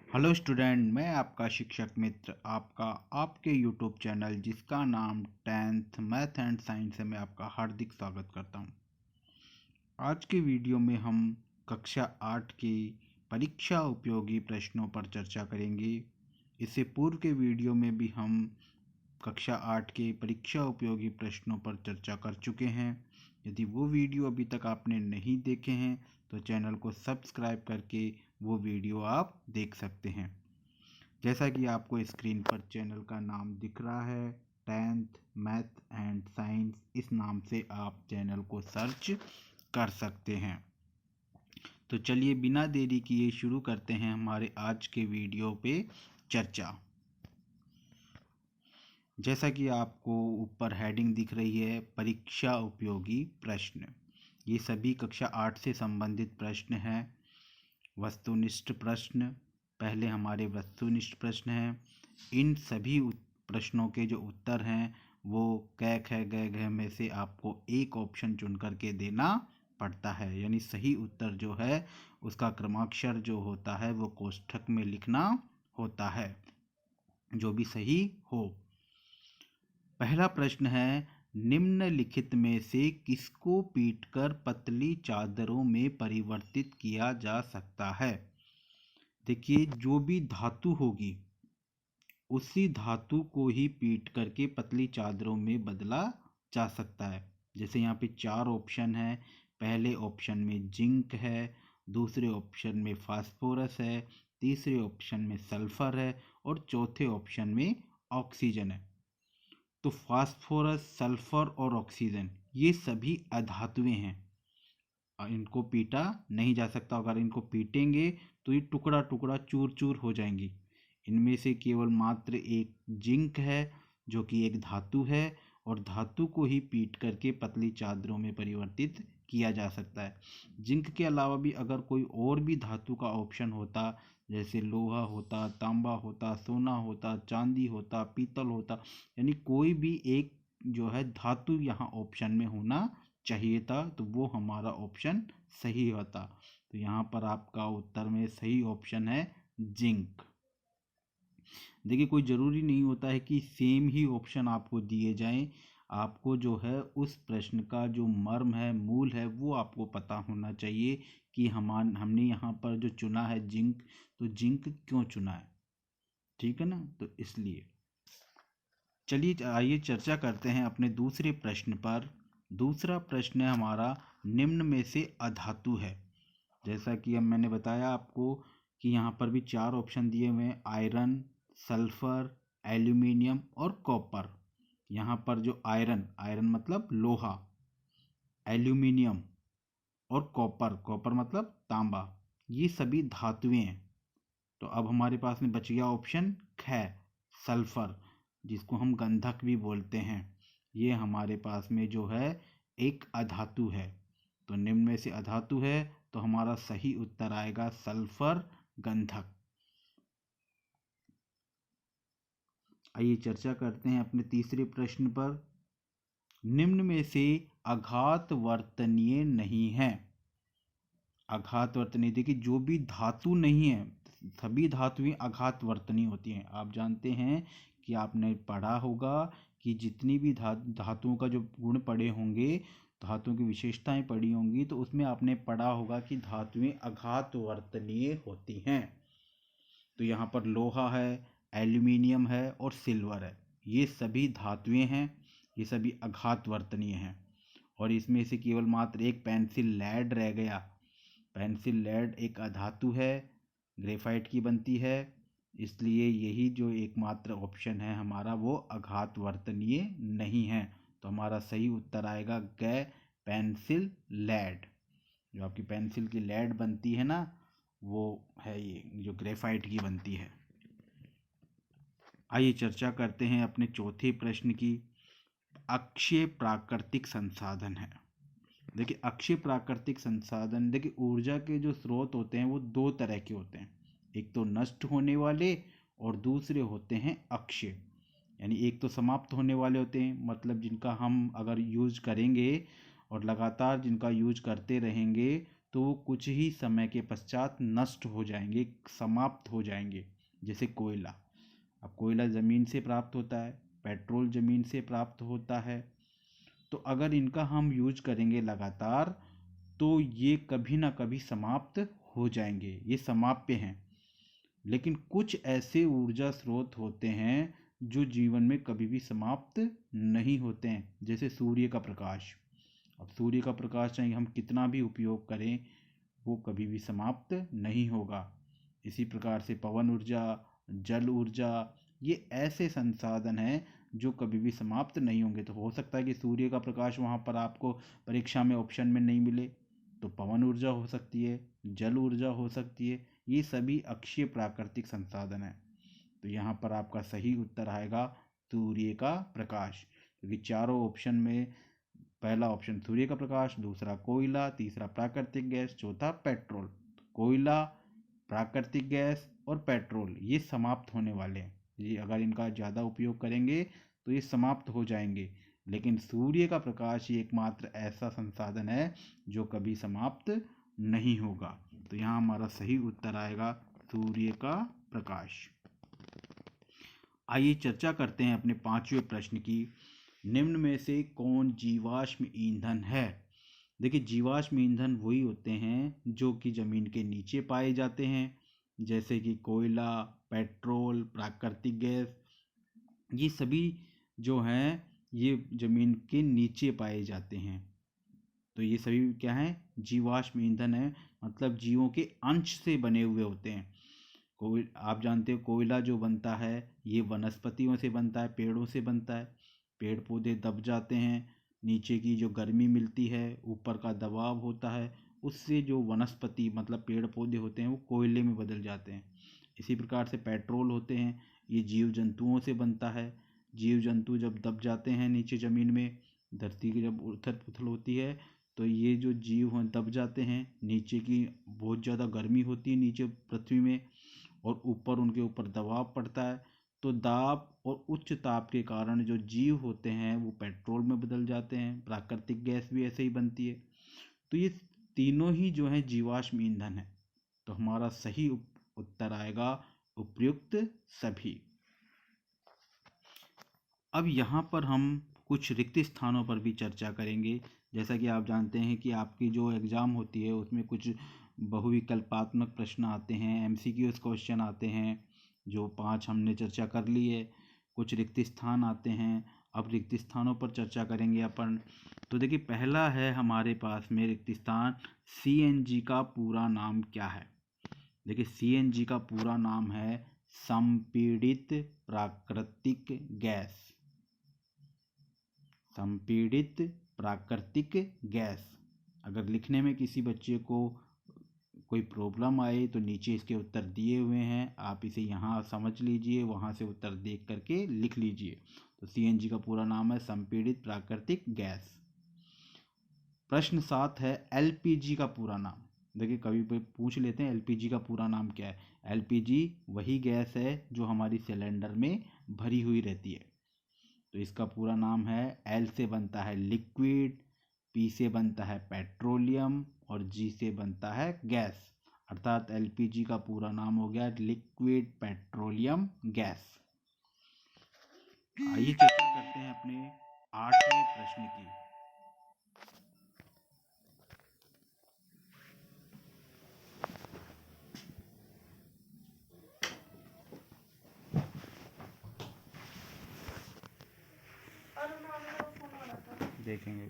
Hello student, मैं आपका शिक्षक मित्र आपके यूट्यूब चैनल जिसका नाम 10th मैथ एंड साइंस है, मैं आपका हार्दिक स्वागत करता हूं। आज के वीडियो में हम कक्षा 8 की परीक्षा उपयोगी प्रश्नों पर चर्चा करेंगे। इससे पूर्व के वीडियो में भी हम कक्षा 8 के परीक्षा उपयोगी प्रश्नों पर चर्चा कर चुके हैं। यदि वो वीडियो अभी तक आपने नहीं देखे हैं तो चैनल को सब्सक्राइब करके वो वीडियो आप देख सकते हैं। जैसा कि आपको स्क्रीन पर चैनल का नाम दिख रहा है, 10th मैथ एंड साइंस, इस नाम से आप चैनल को सर्च कर सकते हैं। तो चलिए बिना देरी किए शुरू करते हैं हमारे आज के वीडियो पे चर्चा। जैसा कि आपको ऊपर हेडिंग दिख रही है, परीक्षा उपयोगी प्रश्न, ये सभी कक्षा 8 से संबंधित प्रश्न हैं। वस्तुनिष्ठ प्रश्न, पहले हमारे वस्तुनिष्ठ प्रश्न हैं। इन सभी प्रश्नों के जो उत्तर हैं वो क ख ग घ में से आपको एक ऑप्शन चुन करके देना पड़ता है, यानी सही उत्तर जो है उसका क्रमाक्षर जो होता है वो कोष्ठक में लिखना होता है, जो भी सही हो। पहला प्रश्न है, निम्नलिखित में से किसको पीटकर पतली चादरों में परिवर्तित किया जा सकता है। देखिए, जो भी धातु होगी उसी धातु को ही पीट करके पतली चादरों में बदला जा सकता है। जैसे यहाँ पे 4 ऑप्शन है। पहले ऑप्शन में जिंक है, दूसरे ऑप्शन में फास्फोरस है, तीसरे ऑप्शन में सल्फर है और चौथे ऑप्शन में ऑक्सीजन है। तो फास्फोरस, सल्फर और ऑक्सीजन ये सभी अधातुएं हैं। इनको पीटा नहीं जा सकता। अगर इनको पीटेंगे तो ये टुकड़ा टुकड़ा चूर चूर हो जाएंगी। इनमें से केवल मात्र एक जिंक है जो कि एक धातु है, और धातु को ही पीट करके पतली चादरों में परिवर्तित किया जा सकता है। जिंक के अलावा भी अगर कोई और भी धातु का ऑप्शन होता, जैसे लोहा होता, तांबा होता, सोना होता, चांदी होता, पीतल होता, यानी कोई भी एक जो है धातु यहाँ ऑप्शन में होना चाहिए था, तो वो हमारा ऑप्शन सही होता। तो यहाँ पर आपका उत्तर में सही ऑप्शन है जिंक। देखिए, कोई ज़रूरी नहीं होता है कि सेम ही ऑप्शन आपको दिए जाएं। आपको जो है उस प्रश्न का जो मर्म है, मूल है, वो आपको पता होना चाहिए कि हमने यहाँ पर जो चुना है जिंक, तो जिंक क्यों चुना है। ठीक है ना, तो इसलिए चलिए आइए चर्चा करते हैं अपने दूसरे प्रश्न पर। दूसरा प्रश्न है हमारा, निम्न में से अधातु है। जैसा कि अब मैंने बताया आपको कि यहाँ पर भी 4 ऑप्शन दिए हुए हैं, आयरन, सल्फर, एल्यूमिनियम और कॉपर। यहाँ पर जो आयरन, आयरन मतलब लोहा, एल्यूमिनियम और कॉपर, कॉपर मतलब तांबा, ये सभी धातुएं हैं। तो अब हमारे पास में बच गया ऑप्शन ख, सल्फर, जिसको हम गंधक भी बोलते हैं। ये हमारे पास में जो है एक अधातु है। तो निम्न में से अधातु है, तो हमारा सही उत्तर आएगा सल्फर गंधक। आइए चर्चा करते हैं अपने तीसरे प्रश्न पर। निम्न में से अघात वर्तनीय नहीं है। अघात वर्तनीय, देखिए जो भी धातु नहीं है, सभी धातुएं अघात वर्तनीय होती हैं। आप जानते हैं कि आपने पढ़ा होगा कि जितनी भी धातुओं का जो गुण पढ़े होंगे, धातुओं की विशेषताएं पढ़ी होंगी, तो उसमें आपने पढ़ा होगा कि धातुएं अघात वर्तनीय होती हैं। तो यहाँ पर लोहा है, एल्यूमिनियम है और सिल्वर है, ये सभी धातुएं हैं, ये सभी अघात वर्तनीय हैं। और इसमें से केवल मात्र एक पेंसिल लेड रह गया। पेंसिल लेड एक अधातु है, ग्रेफाइट की बनती है, इसलिए यही जो एकमात्र ऑप्शन है हमारा वो अघात वर्तनीय नहीं है। तो हमारा सही उत्तर आएगा ग, पेंसिल लेड। जो आपकी पेंसिल की लेड बनती है ना, वो है ये जो ग्रेफाइट की बनती है। आइए चर्चा करते हैं अपने चौथे प्रश्न की। अक्षय प्राकृतिक संसाधन है। देखिए, अक्षय प्राकृतिक संसाधन, देखिए ऊर्जा के जो स्रोत होते हैं वो 2 तरह के होते हैं। एक तो नष्ट होने वाले और दूसरे होते हैं अक्षय। यानी एक तो समाप्त होने वाले होते हैं, मतलब जिनका हम अगर यूज करेंगे और लगातार जिनका यूज करते रहेंगे तो वो कुछ ही समय के पश्चात नष्ट हो जाएंगे, समाप्त हो जाएंगे। जैसे कोयला, अब कोयला ज़मीन से प्राप्त होता है, पेट्रोल ज़मीन से प्राप्त होता है, तो अगर इनका हम यूज करेंगे लगातार तो ये कभी ना कभी समाप्त हो जाएंगे, ये समाप्य हैं। लेकिन कुछ ऐसे ऊर्जा स्रोत होते हैं जो जीवन में कभी भी समाप्त नहीं होते हैं, जैसे सूर्य का प्रकाश। अब सूर्य का प्रकाश चाहे हम कितना भी उपयोग करें वो कभी भी समाप्त नहीं होगा। इसी प्रकार से पवन ऊर्जा, जल ऊर्जा, ये ऐसे संसाधन हैं जो कभी भी समाप्त नहीं होंगे। तो हो सकता है कि सूर्य का प्रकाश वहाँ पर आपको परीक्षा में ऑप्शन में नहीं मिले, तो पवन ऊर्जा हो सकती है, जल ऊर्जा हो सकती है, ये सभी अक्षय प्राकृतिक संसाधन हैं। तो यहाँ पर आपका सही उत्तर आएगा सूर्य का प्रकाश, क्योंकि चारों ऑप्शन में पहला ऑप्शन सूर्य का प्रकाश, दूसरा कोयला, तीसरा प्राकृतिक गैस, चौथा पेट्रोल। कोयला, प्राकृतिक गैस और पेट्रोल ये समाप्त होने वाले हैं, ये अगर इनका ज़्यादा उपयोग करेंगे तो ये समाप्त हो जाएंगे। लेकिन सूर्य का प्रकाश ही एकमात्र ऐसा संसाधन है जो कभी समाप्त नहीं होगा। तो यहाँ हमारा सही उत्तर आएगा सूर्य का प्रकाश। आइए चर्चा करते हैं अपने 5वें प्रश्न की। निम्न में से कौन जीवाश्म ईंधन है? देखिए, जीवाश्म ईंधन वही होते हैं जो कि ज़मीन के नीचे पाए जाते हैं, जैसे कि कोयला, पेट्रोल, प्राकृतिक गैस, ये सभी जो हैं ये ज़मीन के नीचे पाए जाते हैं। तो ये सभी क्या हैं? जीवाश्म ईंधन है, मतलब जीवों के अंश से बने हुए होते हैं। आप जानते हो कोयला जो बनता है ये वनस्पतियों से बनता है, पेड़ों से बनता है। पेड़ पौधे दब जाते हैं, नीचे की जो गर्मी मिलती है, ऊपर का दबाव होता है, उससे जो वनस्पति मतलब पेड़ पौधे होते हैं वो कोयले में बदल जाते हैं। इसी प्रकार से पेट्रोल होते हैं, ये जीव जंतुओं से बनता है। जीव जंतु जब दब जाते हैं नीचे ज़मीन में, धरती की जब उथल पुथल होती है तो ये जो जीव हैं दब जाते हैं, नीचे की बहुत ज़्यादा गर्मी होती है नीचे पृथ्वी में, और ऊपर उनके ऊपर दबाव पड़ता है। तो दाब और उच्च ताप के कारण जो जीव होते हैं वो पेट्रोल में बदल जाते हैं। प्राकृतिक गैस भी ऐसे ही बनती है। तो ये तीनों ही जो है जीवाश्म ईंधन है। तो हमारा सही उत्तर आएगा उपयुक्त सभी। अब यहाँ पर हम कुछ रिक्त स्थानों पर भी चर्चा करेंगे। जैसा कि आप जानते हैं कि आपकी जो एग्ज़ाम होती है उसमें कुछ बहुविकल्पात्मक प्रश्न आते हैं, एमसीक्यूज़ क्वेश्चन आते हैं, जो 5 हमने चर्चा कर ली है। कुछ रिक्त स्थान आते हैं, अब रिक्त स्थानों पर चर्चा करेंगे अपन। तो देखिए, पहला है हमारे पास में रिक्त स्थान, सीएनजी का पूरा नाम क्या है? देखिए, सीएनजी का पूरा नाम है संपीड़ित प्राकृतिक गैस। संपीड़ित प्राकृतिक गैस। अगर लिखने में किसी बच्चे को कोई प्रॉब्लम आए तो नीचे इसके उत्तर दिए हुए हैं, आप इसे यहाँ समझ लीजिए, वहाँ से उत्तर देख करके लिख लीजिए। तो सीएनजी का पूरा नाम है संपीड़ित प्राकृतिक गैस। प्रश्न 7 है एलपीजी का पूरा नाम। देखिए, कभी पूछ लेते हैं एलपीजी का पूरा नाम क्या है। एलपीजी वही गैस है जो हमारी सिलेंडर में भरी हुई रहती है। तो इसका पूरा नाम है, एल से बनता है लिक्विड, पी से बनता है पेट्रोलियम और जी से बनता है गैस। अर्थात एलपीजी का पूरा नाम हो गया लिक्विड पेट्रोलियम गैस। आइए चर्चा करते हैं अपने 8वें प्रश्न की। देखेंगे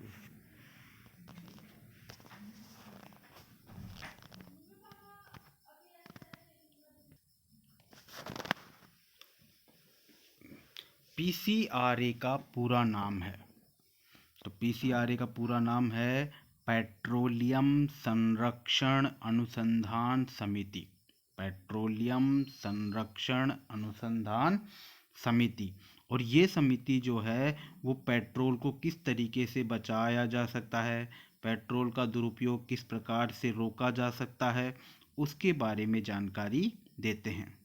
पीसीआरए का पूरा नाम है। तो पीसीआरए का पूरा नाम है पेट्रोलियम संरक्षण अनुसंधान समिति। पेट्रोलियम संरक्षण अनुसंधान समिति। और ये समिति जो है वो पेट्रोल को किस तरीके से बचाया जा सकता है, पेट्रोल का दुरुपयोग किस प्रकार से रोका जा सकता है, उसके बारे में जानकारी देते हैं।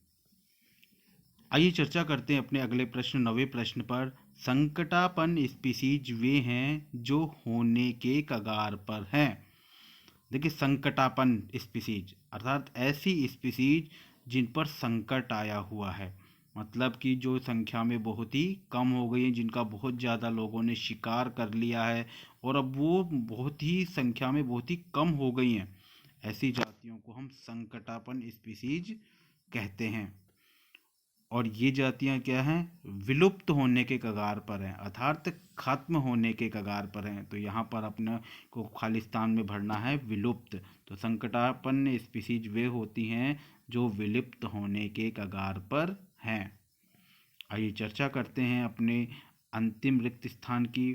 आइए चर्चा करते हैं अपने अगले प्रश्न 9वें प्रश्न पर। संकटापन्न स्पीसीज वे हैं जो होने के कगार पर हैं। देखिए संकटापन स्पीसीज अर्थात ऐसी स्पीसीज जिन पर संकट आया हुआ है, मतलब कि जो संख्या में बहुत ही कम हो गई है, जिनका बहुत ज़्यादा लोगों ने शिकार कर लिया है और अब वो बहुत ही संख्या में बहुत ही कम हो गई हैं, ऐसी जातियों को हम संकटापन स्पीसीज कहते हैं। और ये जातियां क्या हैं, विलुप्त होने के कगार पर हैं, अर्थात खत्म होने के कगार पर हैं। तो यहाँ पर अपने को खालिस्तान में भरना है विलुप्त। तो संकटापन्न स्पीसीज वे होती हैं जो विलुप्त होने के कगार पर हैं। आइए चर्चा करते हैं अपने अंतिम रिक्त स्थान की।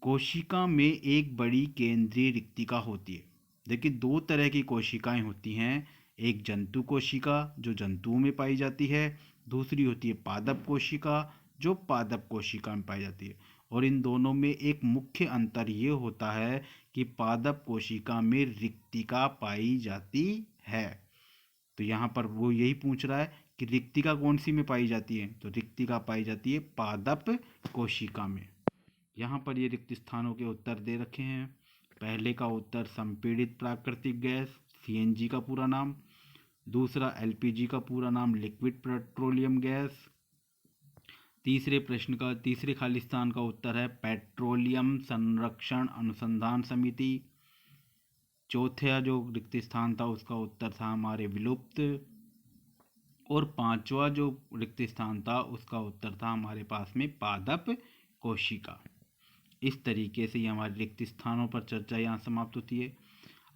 कोशिका में एक बड़ी केंद्रीय रिक्तिका होती है। देखिए दो तरह की कोशिकाएं होती हैं, एक जंतु कोशिका जो जंतुओं में पाई जाती है, दूसरी होती है पादप कोशिका जो पादप कोशिका में पाई जाती है। और इन दोनों में एक मुख्य अंतर ये होता है कि पादप कोशिका में रिक्तिका पाई जाती है। तो यहाँ पर वो यही पूछ रहा है कि रिक्तिका कौन सी में पाई जाती है, तो रिक्तिका पाई जाती है पादप कोशिका में। यहाँ पर ये रिक्त स्थानों के उत्तर दे रखे हैं। पहले का उत्तर संपीड़ित प्राकृतिक गैस सीएनजी का पूरा नाम, दूसरा एलपीजी का पूरा नाम लिक्विड पेट्रोलियम गैस। तीसरे प्रश्न का तीसरे खाली स्थान का उत्तर है पेट्रोलियम संरक्षण अनुसंधान समिति। चौथा जो रिक्त स्थान था उसका उत्तर था हमारे विलुप्त। और पांचवा जो रिक्त स्थान था उसका उत्तर था हमारे पास में पादप कोशिका। इस तरीके से ये हमारे रिक्त स्थानों पर चर्चा यहाँ समाप्त होती है।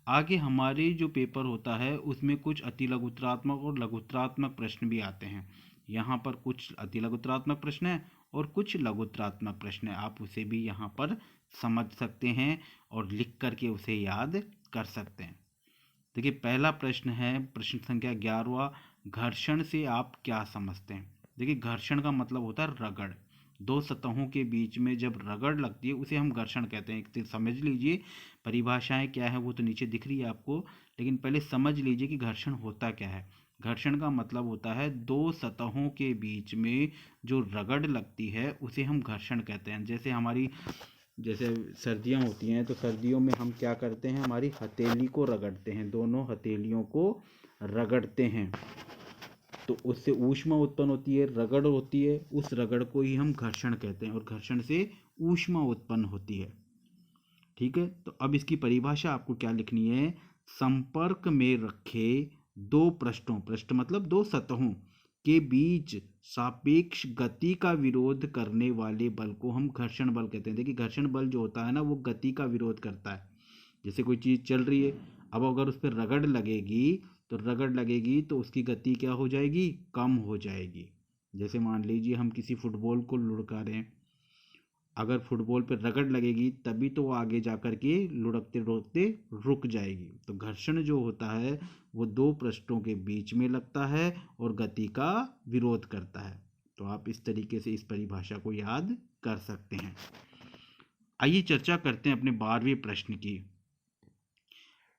आगे हमारे जो पेपर होता है उसमें कुछ अति लघुत्तरात्मक और लघुत्तरात्मक प्रश्न भी आते हैं। यहाँ पर कुछ अति लघुत्तरात्मक प्रश्न है और कुछ लघुत्तरात्मक प्रश्न है, आप उसे भी यहाँ पर समझ सकते हैं और लिख करके उसे याद कर सकते हैं। देखिए पहला प्रश्न है प्रश्न संख्या 11वां, घर्षण से आप क्या समझते हैं। देखिए घर्षण का मतलब होता है रगड़। दो सतहों के बीच में जब रगड़ लगती है उसे हम घर्षण कहते हैं। एक समझ लीजिए परिभाषाएं क्या है वो तो नीचे दिख रही है आपको, लेकिन पहले समझ लीजिए कि घर्षण होता क्या है। घर्षण का मतलब होता है दो सतहों के बीच में जो रगड़ लगती है उसे हम घर्षण कहते हैं। जैसे सर्दियाँ होती हैं तो सर्दियों में हम क्या करते हैं, हमारी हथेली को रगड़ते हैं, दोनों हथेलियों को रगड़ते हैं तो उससे ऊष्मा उत्पन्न होती है, रगड़ होती है, उस रगड़ को ही हम घर्षण कहते हैं और घर्षण से ऊष्मा उत्पन्न होती है। ठीक है, तो अब इसकी परिभाषा आपको क्या लिखनी है, संपर्क में रखे दो पृष्ठों, पृष्ठ मतलब दो सतहों के बीच सापेक्ष गति का विरोध करने वाले बल को हम घर्षण बल कहते हैं। देखिए घर्षण बल जो होता है ना वो गति का विरोध करता है। जैसे कोई चीज़ चल रही है, अब अगर उस पर रगड़ लगेगी तो उसकी गति क्या हो जाएगी, कम हो जाएगी। जैसे मान लीजिए हम किसी फुटबॉल को लुढ़का रहे हैं, अगर फुटबॉल पर रगड़ लगेगी तभी तो वो आगे जा कर के लुढ़कते लुढ़कते रुक जाएगी। तो घर्षण जो होता है वो दो पृष्ठों के बीच में लगता है और गति का विरोध करता है। तो आप इस तरीके से इस परिभाषा को याद कर सकते हैं। आइए चर्चा करते हैं अपने 12वें प्रश्न की।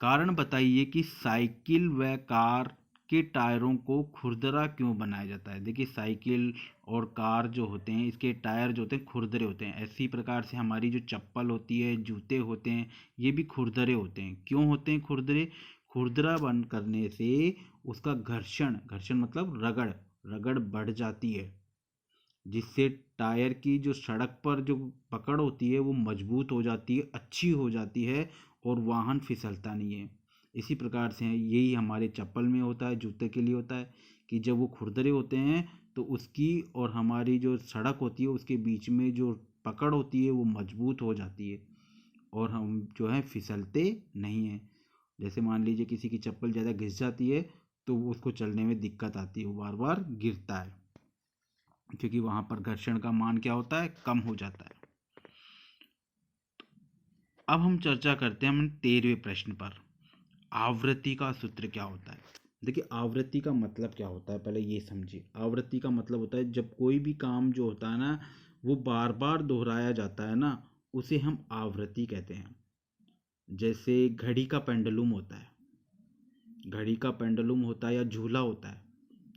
कारण बताइए कि साइकिल व कार के टायरों को खुरदरा क्यों बनाया जाता है। देखिए साइकिल और कार जो होते हैं इसके टायर जो होते हैं खुरदरे होते हैं। ऐसी प्रकार से हमारी जो चप्पल होती है, जूते होते हैं, ये भी खुरदरे होते हैं। क्यों होते हैं खुरदरे, खुरदरा बन करने से उसका घर्षण मतलब रगड़ बढ़ जाती है, जिससे टायर की जो सड़क पर जो पकड़ होती है वो मजबूत हो जाती है, अच्छी हो जाती है और वाहन फिसलता नहीं है। इसी प्रकार से यही हमारे चप्पल में होता है, जूते के लिए होता है कि जब वो खुरदरे होते हैं तो उसकी और हमारी जो सड़क होती है उसके बीच में जो पकड़ होती है वो मजबूत हो जाती है और हम जो है फिसलते नहीं हैं। जैसे मान लीजिए किसी की चप्पल ज़्यादा घिस जाती है तो उसको चलने में दिक्कत आती है, वो बार बार गिरता है क्योंकि वहाँ पर घर्षण का मान क्या होता है, कम हो जाता है। अब हम चर्चा करते हैं हम 13वें प्रश्न पर, आवृत्ति का सूत्र क्या होता है। देखिए आवृत्ति का मतलब क्या होता है पहले ये समझिए। आवृत्ति का मतलब होता है जब कोई भी काम जो होता है ना वो बार बार दोहराया जाता है ना उसे हम आवृत्ति कहते हैं। जैसे घड़ी का पेंडुलम होता है, या झूला होता है,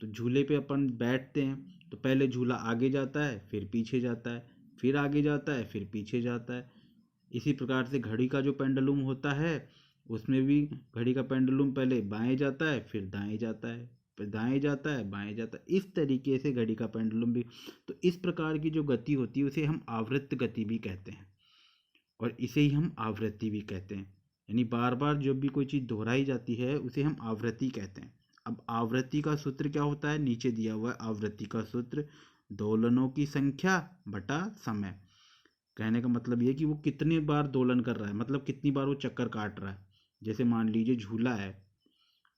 तो झूले पे अपन बैठते हैं तो पहले झूला आगे जाता है फिर पीछे जाता है, फिर आगे जाता है फिर पीछे जाता है। इसी प्रकार से घड़ी का जो पेंडुलम होता है उसमें भी घड़ी का पेंडुलम पहले बाएं जाता है, फिर दाएं जाता है, फिर दाएं जाता है, बाएं जाता है, इस तरीके से घड़ी का पेंडुलम भी। तो इस प्रकार की जो गति होती है उसे हम आवर्त गति भी कहते हैं, और इसे ही हम आवृत्ति भी कहते हैं। यानी बार बार जब भी कोई चीज़ दोहराई जाती है उसे हम आवृत्ति कहते हैं। अब आवृत्ति का सूत्र क्या होता है, नीचे दिया हुआ है आवृत्ति का सूत्र, दोलनों की संख्या बटा समय। कहने का मतलब ये कि वो कितनी बार दोलन कर रहा है, मतलब कितनी बार वो चक्कर काट रहा है। जैसे मान लीजिए झूला है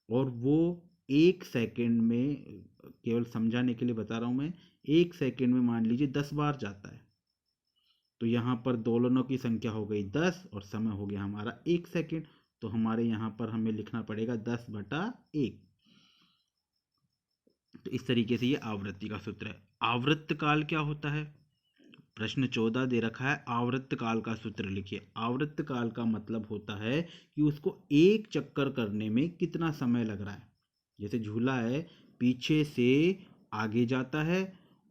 और वो 1 सेकंड में, केवल समझाने के लिए बता रहा हूँ मैं, 1 सेकंड में मान लीजिए 10 बार जाता है, तो यहाँ पर दोलनों की संख्या हो गई 10 और समय हो गया हमारा 1 सेकंड। तो हमारे यहाँ पर हमें लिखना पड़ेगा 10/1। तो इस तरीके से ये आवृत्ति का सूत्र है। आवृत्त काल क्या होता है, प्रश्न 14 दे रखा है, आवृत्त काल का सूत्र लिखिए। आवृत्त काल का मतलब होता है कि उसको एक चक्कर करने में कितना समय लग रहा है। जैसे झूला है, पीछे से आगे जाता है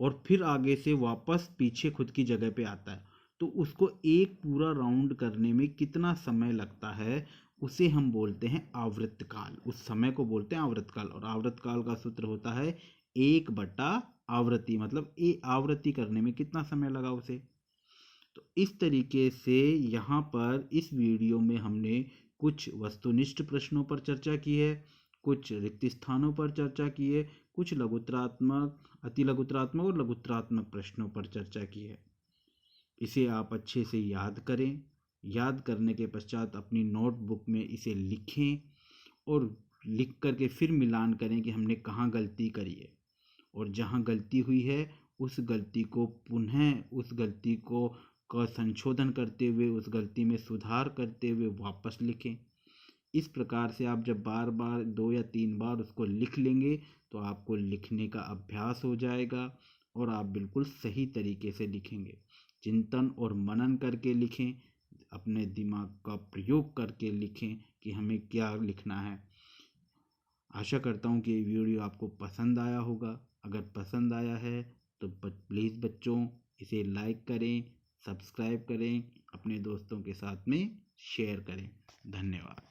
और फिर आगे से वापस पीछे खुद की जगह पे आता है, तो उसको एक पूरा राउंड करने में कितना समय लगता है, उसे हम बोलते हैं आवृत्त काल। उस समय को बोलते हैं आवृत्त काल। और आवृत्त काल का सूत्र होता है 1/आवृत्ति, मतलब आवृत्ति करने में कितना समय लगा उसे। तो इस तरीके से यहाँ पर इस वीडियो में हमने कुछ वस्तुनिष्ठ प्रश्नों पर चर्चा की है, कुछ रिक्त स्थानों पर चर्चा की है, कुछ लघुतरात्मक, अति लघुतरात्मक और लघुतरात्मक प्रश्नों पर चर्चा की है। इसे आप अच्छे से याद करें। याद करने के पश्चात अपनी नोटबुक में इसे लिखें और लिख करके फिर मिलान करें कि हमने कहाँ गलती करी है, और जहाँ गलती हुई है उस गलती को पुनः, उस गलती को का संशोधन करते हुए, उस गलती में सुधार करते हुए वापस लिखें। इस प्रकार से आप जब बार बार 2 या 3 बार उसको लिख लेंगे तो आपको लिखने का अभ्यास हो जाएगा और आप बिल्कुल सही तरीके से लिखेंगे। चिंतन और मनन करके लिखें, अपने दिमाग का प्रयोग करके लिखें कि हमें क्या लिखना है। आशा करता हूँ कि ये वीडियो आपको पसंद आया होगा। अगर पसंद आया है तो प्लीज़ बच्चों इसे लाइक करें, सब्सक्राइब करें, अपने दोस्तों के साथ में शेयर करें। धन्यवाद।